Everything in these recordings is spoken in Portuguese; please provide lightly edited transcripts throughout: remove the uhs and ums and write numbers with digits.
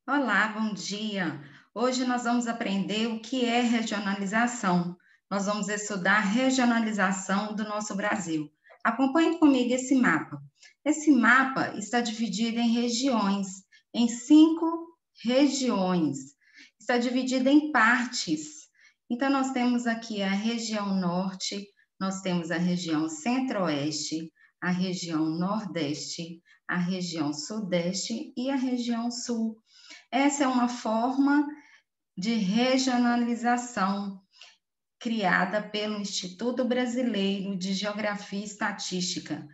Olá, bom dia. Hoje nós vamos aprender o que é regionalização. Nós vamos estudar a regionalização do nosso Brasil. Acompanhe comigo esse mapa. Esse mapa está dividido em regiões, em 5 regiões. Está dividido em partes. Então, nós temos aqui a região norte, nós temos a região centro-oeste, a região nordeste, a região sudeste e a região sul. Essa é uma forma de regionalização criada pelo Instituto Brasileiro de Geografia e Estatística.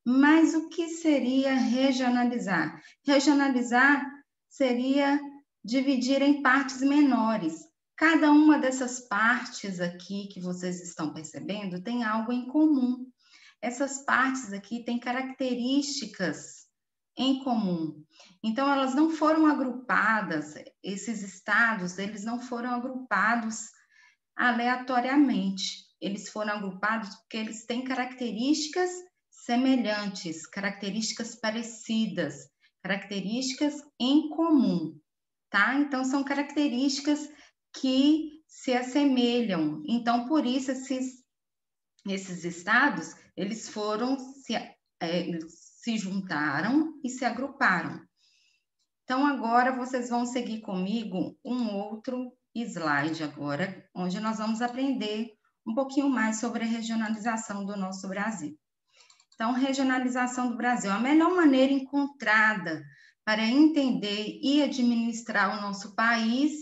Mas o que seria regionalizar? Regionalizar seria dividir em partes menores. Cada uma dessas partes aqui que vocês estão percebendo tem algo em comum. Essas partes aqui têm características em comum. Então, elas não foram agrupadas, esses estados, eles não foram agrupados aleatoriamente. Eles foram agrupados porque eles têm características semelhantes, características parecidas, características em comum, tá? Então, são características que se assemelham. Então, por isso, esses estados, eles foram se juntaram e se agruparam. Então, agora vocês vão seguir comigo um outro slide agora, onde nós vamos aprender um pouquinho mais sobre a regionalização do nosso Brasil. Então, regionalização do Brasil, a melhor maneira encontrada para entender e administrar o nosso país,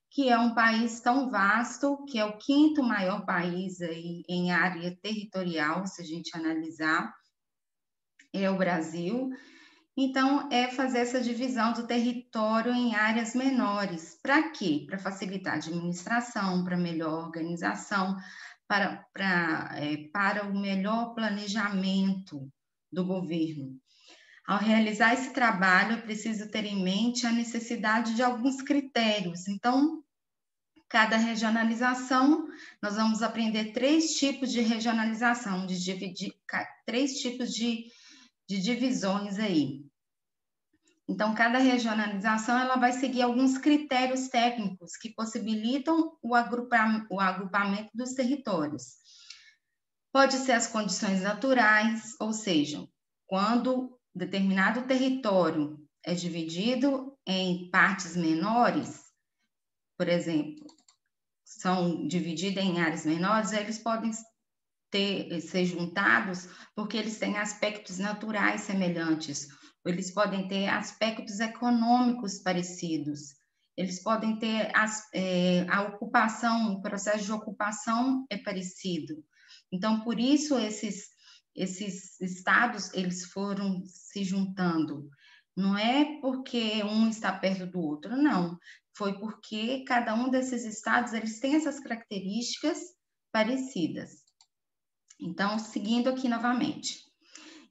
que é um país tão vasto, que é o 5º maior país aí em área territorial, se a gente analisar, é o Brasil. Então, é fazer essa divisão do território em áreas menores. Para quê? Para facilitar a administração, para melhor organização, para o melhor planejamento do governo. Ao realizar esse trabalho, é preciso ter em mente a necessidade de alguns critérios. Então, cada regionalização, nós vamos aprender 3 tipos de regionalização, de dividir 3 tipos de divisões aí. Então, cada regionalização ela vai seguir alguns critérios técnicos que possibilitam o agrupamento dos territórios. Pode ser as condições naturais, ou seja, quando determinado território é dividido em partes menores, por exemplo, são divididos em áreas menores, eles podem ser juntados porque eles têm aspectos naturais semelhantes, eles podem ter aspectos econômicos parecidos, eles podem ter a ocupação, o processo de ocupação é parecido. Então, por isso, esses estados, eles foram se juntando. Não é porque um está perto do outro, não. Foi porque cada um desses estados, eles têm essas características parecidas. Então, seguindo aqui novamente.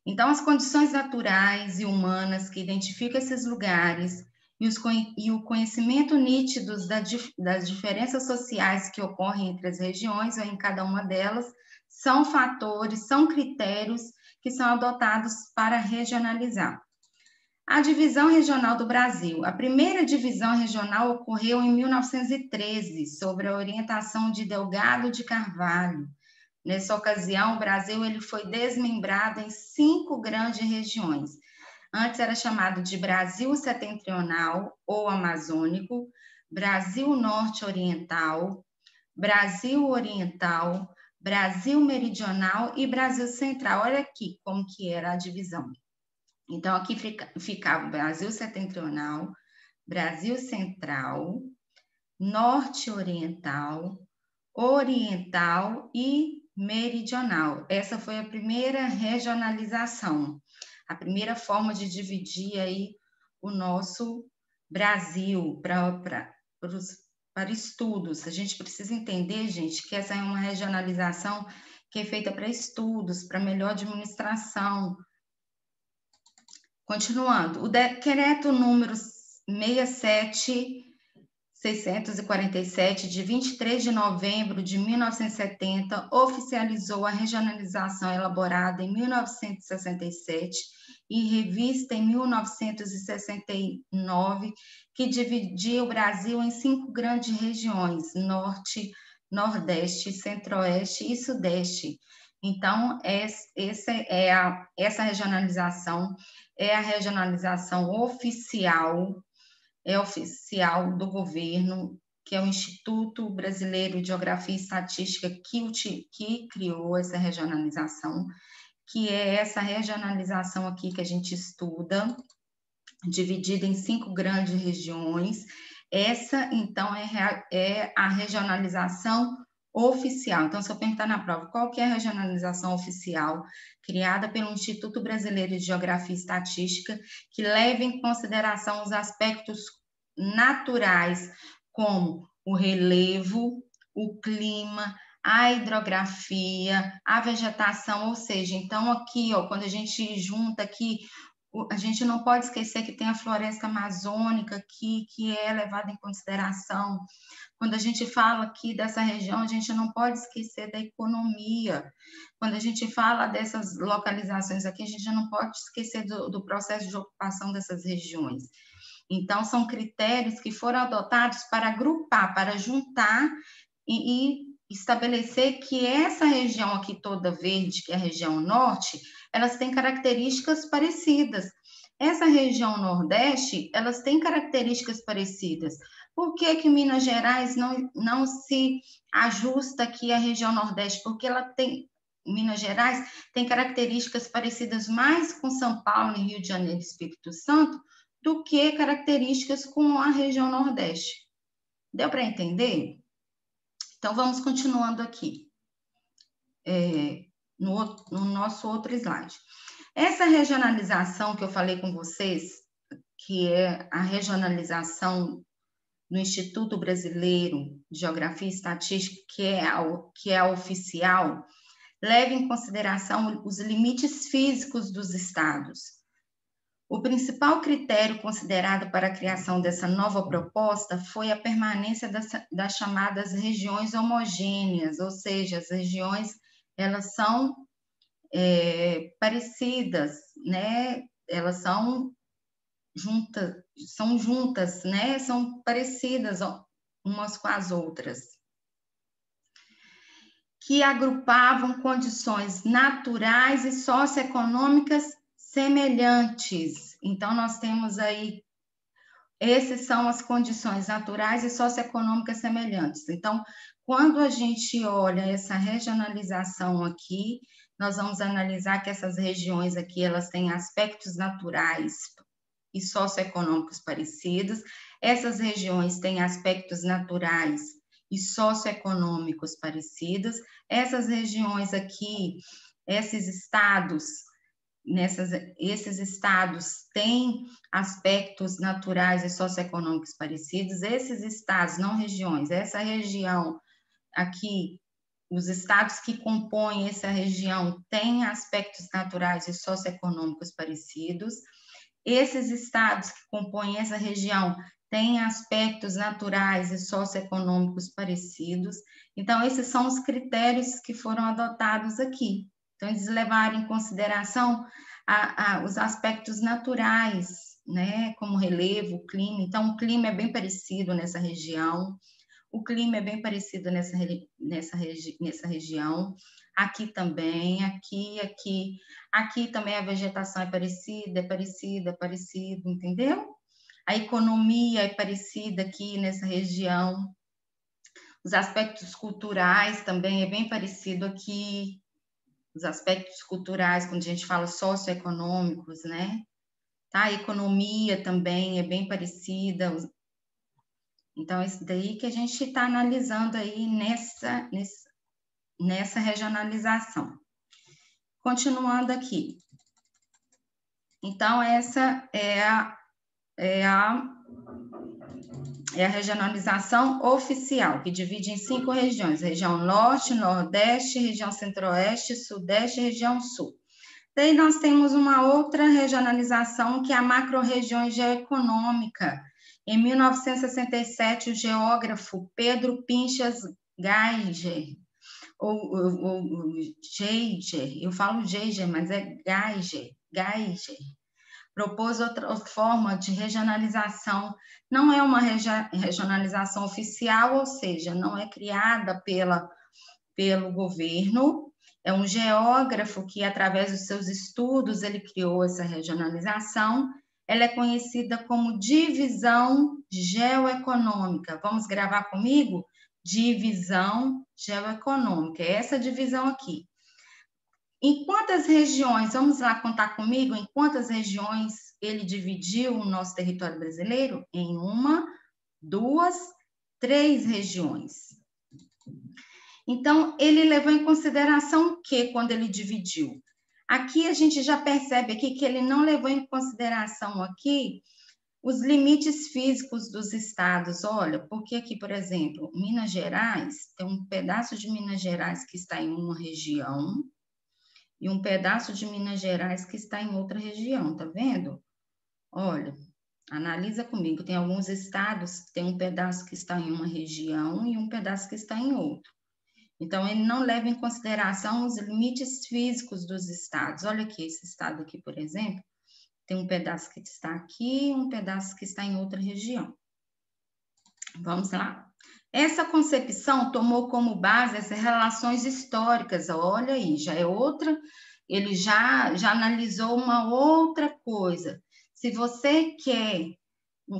Então, as condições naturais e humanas que identificam esses lugares e o conhecimento nítido das diferenças sociais que ocorrem entre as regiões ou em cada uma delas são fatores, são critérios que são adotados para regionalizar. A divisão regional do Brasil. A primeira divisão regional ocorreu em 1913, sob a orientação de Delgado de Carvalho. Nessa ocasião, o Brasil ele foi desmembrado em 5 grandes regiões. Antes era chamado de Brasil Setentrional ou Amazônico, Brasil Norte-Oriental, Brasil Oriental, Brasil Meridional e Brasil Central. Olha aqui como que era a divisão. Então, aqui ficava o Brasil Setentrional, Brasil Central, Norte-Oriental, Oriental e Meridional. Essa foi a primeira regionalização, a primeira forma de dividir aí o nosso Brasil para estudos. A gente precisa entender, gente, que essa é uma regionalização que é feita para estudos, para melhor administração. Continuando, o decreto número 67647, de 23 de novembro de 1970, oficializou a regionalização elaborada em 1967 e revista em 1969, que dividia o Brasil em 5 grandes regiões: Norte, Nordeste, Centro-Oeste e Sudeste. Então, essa regionalização é a regionalização oficial, do governo, que é o Instituto Brasileiro de Geografia e Estatística que criou essa regionalização, que é essa regionalização aqui que a gente estuda, dividida em 5 grandes regiões. Essa, então, é a regionalização oficial. Então, se eu perguntar na prova qual que é a regionalização oficial criada pelo Instituto Brasileiro de Geografia e Estatística, que leva em consideração os aspectos naturais, como o relevo, o clima, a hidrografia, a vegetação, ou seja, então aqui, ó, quando a gente junta aqui, a gente não pode esquecer que tem a floresta amazônica aqui, que é levada em consideração. Quando a gente fala aqui dessa região, a gente não pode esquecer da economia. Quando a gente fala dessas localizações aqui, a gente não pode esquecer do processo de ocupação dessas regiões. Então, são critérios que foram adotados para agrupar, para juntar e estabelecer que essa região aqui toda verde, que é a região norte, elas têm características parecidas. Essa região nordeste, elas têm características parecidas. Por que Minas Gerais não se ajusta aqui à região nordeste? Porque Minas Gerais tem características parecidas mais com São Paulo, Rio de Janeiro e Espírito Santo, do que características com a região nordeste. Deu para entender? Então, vamos continuando aqui, no nosso outro slide. Essa regionalização que eu falei com vocês, que é a regionalização no Instituto Brasileiro de Geografia e Estatística, que é a oficial, leva em consideração os limites físicos dos estados. O principal critério considerado para a criação dessa nova proposta foi a permanência das chamadas regiões homogêneas, ou seja, as regiões, elas são parecidas, né? Elas são juntas, né? São parecidas umas com as outras, que agrupavam condições naturais e socioeconômicas semelhantes. Então, nós temos aí, essas são as condições naturais e socioeconômicas semelhantes. Então, quando a gente olha essa regionalização aqui, nós vamos analisar que essas regiões aqui, elas têm aspectos naturais e socioeconômicos parecidos. Essas regiões têm aspectos naturais e socioeconômicos parecidos. Essas regiões aqui, esses estados têm aspectos naturais e socioeconômicos parecidos. Esses estados, não regiões, essa região aqui, os estados que compõem essa região têm aspectos naturais e socioeconômicos parecidos. Esses estados que compõem essa região têm aspectos naturais e socioeconômicos parecidos. Então, esses são os critérios que foram adotados aqui. Então, eles levaram em consideração os aspectos naturais, né, como relevo, clima. Então, o clima é bem parecido nessa região, o clima é bem parecido nessa região, aqui também, aqui também a vegetação é parecida, entendeu? A economia é parecida aqui nessa região, os aspectos culturais também é bem parecido aqui, os aspectos culturais, quando a gente fala socioeconômicos, né? Tá? A economia também é bem parecida. Então, isso daí que a gente está analisando aí nessa regionalização. Continuando aqui. Então, essa é a regionalização oficial, que divide em 5 regiões: região norte, nordeste, região centro-oeste, sudeste e região sul. Daí nós temos uma outra regionalização, que é a macro-região geoeconômica. Em 1967, o geógrafo Pedro Pinchas Geiger, ou Geiger, eu falo Geiger, mas é Geiger, propôs outra forma de regionalização. Não é uma regionalização oficial, ou seja, não é criada pelo governo. É um geógrafo que, através dos seus estudos, ele criou essa regionalização. Ela é conhecida como divisão geoeconômica. Vamos gravar comigo? Divisão geoeconômica. É essa divisão aqui. Em quantas regiões, vamos lá contar comigo, em quantas regiões ele dividiu o nosso território brasileiro? Em 1, 2, 3 regiões. Então, ele levou em consideração o que quando ele dividiu? Aqui a gente já percebe aqui que ele não levou em consideração aqui os limites físicos dos estados. Olha, porque aqui, por exemplo, Minas Gerais, tem um pedaço de Minas Gerais que está em uma região e um pedaço de Minas Gerais que está em outra região, tá vendo? Olha, analisa comigo, tem alguns estados que tem um pedaço que está em uma região e um pedaço que está em outro. Então, ele não leva em consideração os limites físicos dos estados. Olha aqui, esse estado aqui, por exemplo, tem um pedaço que está aqui e um pedaço que está em outra região. Vamos lá. Essa concepção tomou como base as relações históricas. Olha aí, já é outra, ele já analisou uma outra coisa. Se você quer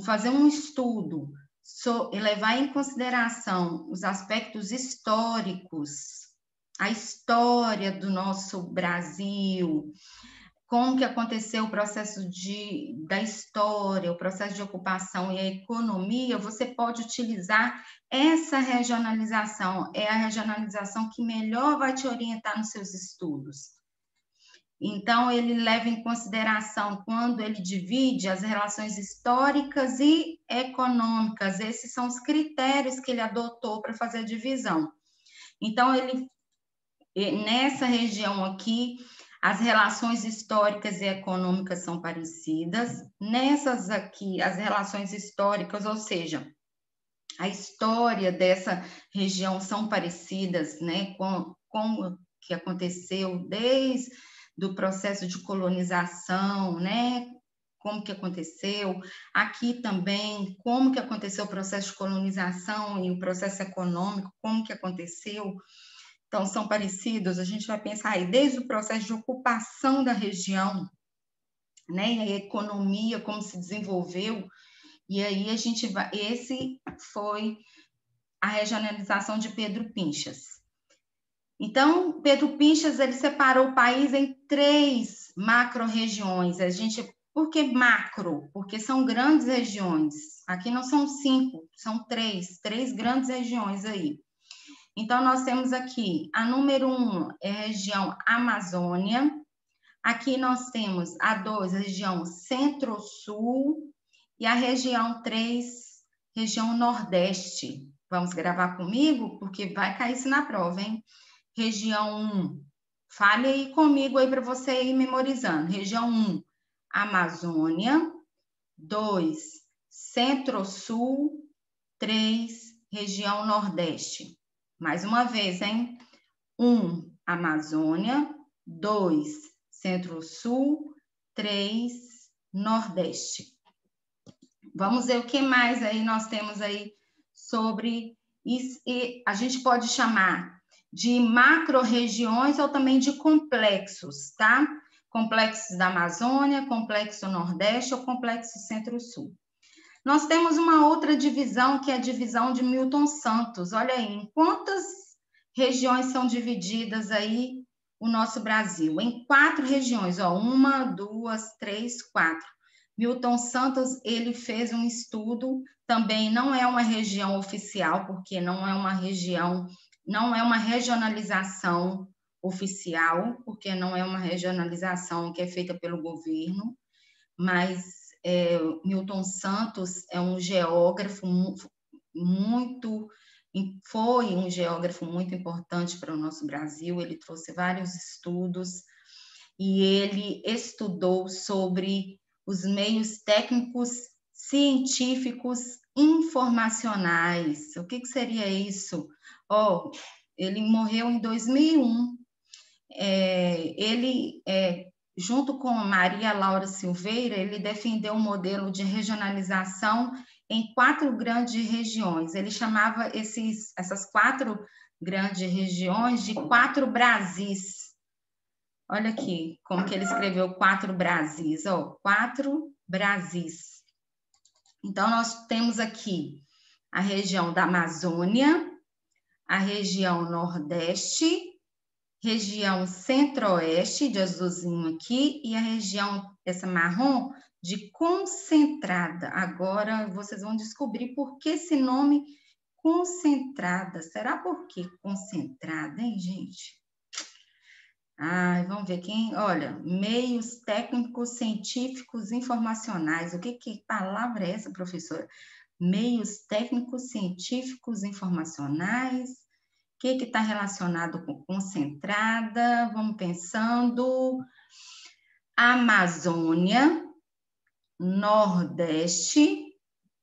fazer um estudo e levar em consideração os aspectos históricos, a história do nosso Brasil, como que aconteceu o processo da história, o processo de ocupação e a economia, você pode utilizar essa regionalização. É a regionalização que melhor vai te orientar nos seus estudos. Então, ele leva em consideração, quando ele divide, as relações históricas e econômicas. Esses são os critérios que ele adotou para fazer a divisão. Então, nessa região aqui, as relações históricas e econômicas são parecidas. Nessas aqui, as relações históricas, ou seja, a história dessa região são parecidas, né, com como que aconteceu desde do processo de colonização, né, como que aconteceu. Aqui também, como que aconteceu o processo de colonização e o processo econômico, como que aconteceu. Então, são parecidos, a gente vai pensar aí desde o processo de ocupação da região, né, e a economia, como se desenvolveu, e aí a gente vai, esse foi a regionalização de Pedro Pinchas. Então, Pedro Pinchas, ele separou o país em 3 macro-regiões. Por que macro? Porque são grandes regiões. Aqui não são 5, são 3 grandes regiões aí. Então, nós temos aqui, a número 1 é a região Amazônia. Aqui nós temos a 2, a região Centro-Sul. E a região 3, região Nordeste. Vamos gravar comigo? Porque vai cair isso na prova, hein? Região 1, fale aí comigo aí para você ir memorizando. Região 1, Amazônia. 2, Centro-Sul. 3, região Nordeste. Mais uma vez, hein? 1, Amazônia. 2, Centro-Sul. 3, Nordeste. Vamos ver o que mais aí nós temos aí sobre isso. E a gente pode chamar de macro-regiões ou também de complexos, tá? Complexos da Amazônia, complexo Nordeste ou complexo Centro-Sul. Nós temos uma outra divisão, que é a divisão de Milton Santos. Olha aí, em quantas regiões são divididas aí o nosso Brasil? Em 4 regiões, ó, 1, 2, 3, 4. Milton Santos, ele fez um estudo, também não é uma região oficial, porque não é uma regionalização oficial, porque não é uma regionalização que é feita pelo governo, mas Milton Santos é um geógrafo foi um geógrafo muito importante para o nosso Brasil. Ele trouxe vários estudos e ele estudou sobre os meios técnicos, científicos, informacionais. O que seria isso? Ele morreu em 2001. Ele junto com Maria Laura Silveira, ele defendeu um modelo de regionalização em 4 grandes regiões. Ele chamava essas 4 grandes regiões de 4 Brasis. Olha aqui como que ele escreveu 4 Brasis, ó, 4 Brasis. Então, nós temos aqui a região da Amazônia, a região Nordeste, região Centro-Oeste, de azulzinho aqui, e a região, essa marrom, de Concentrada. Agora, vocês vão descobrir por que esse nome Concentrada. Será por que Concentrada, hein, gente? Ai, vamos ver quem... Olha, meios técnicos, científicos, informacionais. O que palavra é essa, professora? Meios técnicos, científicos, informacionais. O que está relacionado com concentrada? Vamos pensando. Amazônia, Nordeste,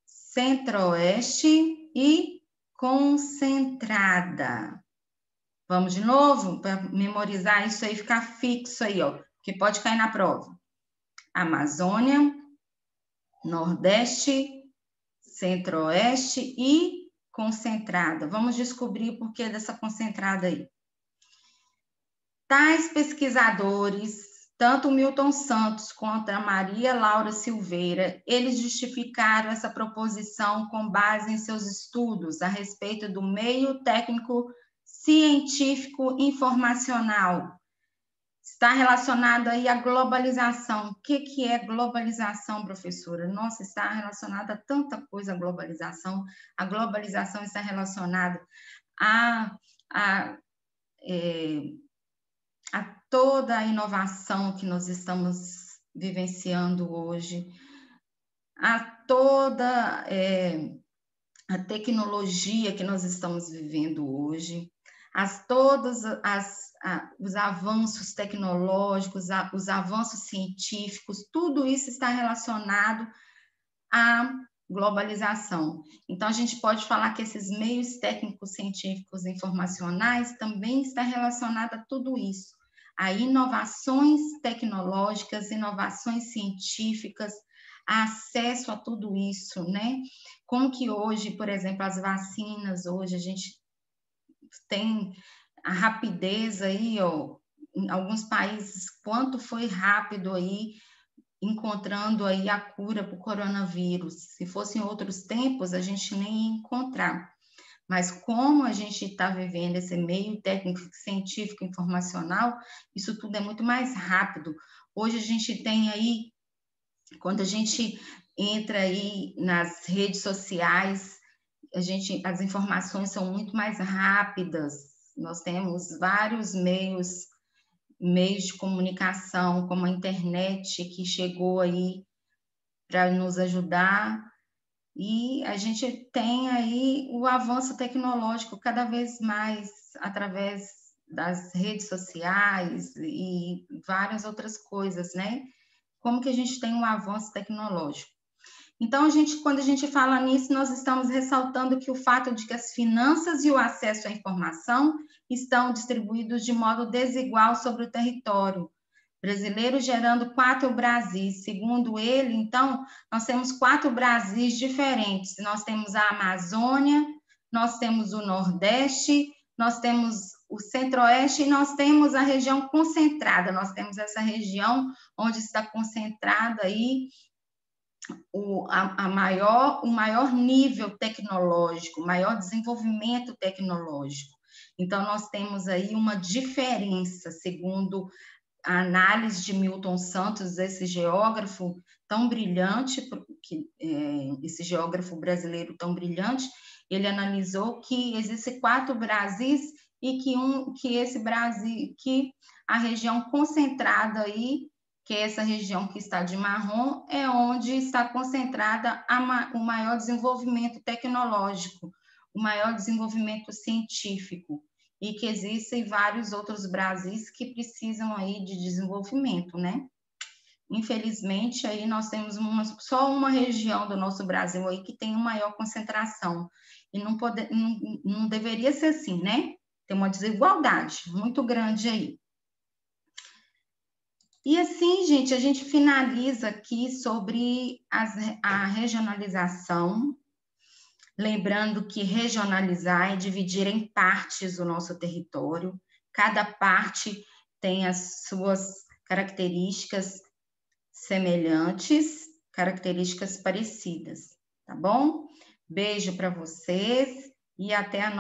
Centro-Oeste e concentrada. Vamos de novo para memorizar isso aí, ficar fixo aí, ó, que pode cair na prova. Amazônia, Nordeste, Centro-Oeste e concentrada. Vamos descobrir o porquê dessa concentrada aí. Tais pesquisadores, tanto o Milton Santos quanto a Maria Laura Silveira, eles justificaram essa proposição com base em seus estudos a respeito do meio técnico científico informacional. Está relacionado aí à globalização. O que é globalização, professora? Nossa, está relacionada a tanta coisa a globalização. A globalização está relacionada a toda a inovação que nós estamos vivenciando hoje, a toda a tecnologia que nós estamos vivendo hoje, todos os avanços tecnológicos, os avanços científicos, tudo isso está relacionado à globalização. Então, a gente pode falar que esses meios técnicos, científicos, informacionais também está relacionado a tudo isso, a inovações tecnológicas, inovações científicas, acesso a tudo isso, né? Como que hoje, por exemplo, as vacinas, hoje a gente tem a rapidez aí, ó, em alguns países, quanto foi rápido aí, encontrando aí a cura para o coronavírus. Se fosse em outros tempos, a gente nem ia encontrar. Mas como a gente está vivendo esse meio técnico, científico, informacional, isso tudo é muito mais rápido. Hoje a gente tem aí, quando a gente entra aí nas redes sociais, as informações são muito mais rápidas. Nós temos vários meios de comunicação, como a internet, que chegou aí para nos ajudar, e a gente tem aí o avanço tecnológico cada vez mais através das redes sociais e várias outras coisas, né? Como que a gente tem um avanço tecnológico? Então, quando a gente fala nisso, nós estamos ressaltando que o fato de que as finanças e o acesso à informação estão distribuídos de modo desigual sobre o território brasileiro, gerando 4 Brasis. Segundo ele, então, nós temos 4 Brasis diferentes. Nós temos a Amazônia, nós temos o Nordeste, nós temos o Centro-Oeste e nós temos a região concentrada. Nós temos essa região onde está concentrada aí o maior nível tecnológico, o maior desenvolvimento tecnológico. Então, nós temos aí uma diferença, segundo a análise de Milton Santos, esse geógrafo tão brilhante, esse geógrafo brasileiro tão brilhante, ele analisou que existem 4 Brasis e que esse Brasil, que a região concentrada aí, que é essa região que está de marrom, é onde está concentrada o maior desenvolvimento tecnológico, o maior desenvolvimento científico, e que existem vários outros Brasis que precisam aí de desenvolvimento, né? Infelizmente, aí nós temos só uma região do nosso Brasil aí que tem uma maior concentração, e não deveria ser assim, né? Tem uma desigualdade muito grande aí. E assim, gente, a gente finaliza aqui sobre a regionalização, lembrando que regionalizar é dividir em partes o nosso território, cada parte tem as suas características semelhantes, características parecidas, tá bom? Beijo para vocês e até a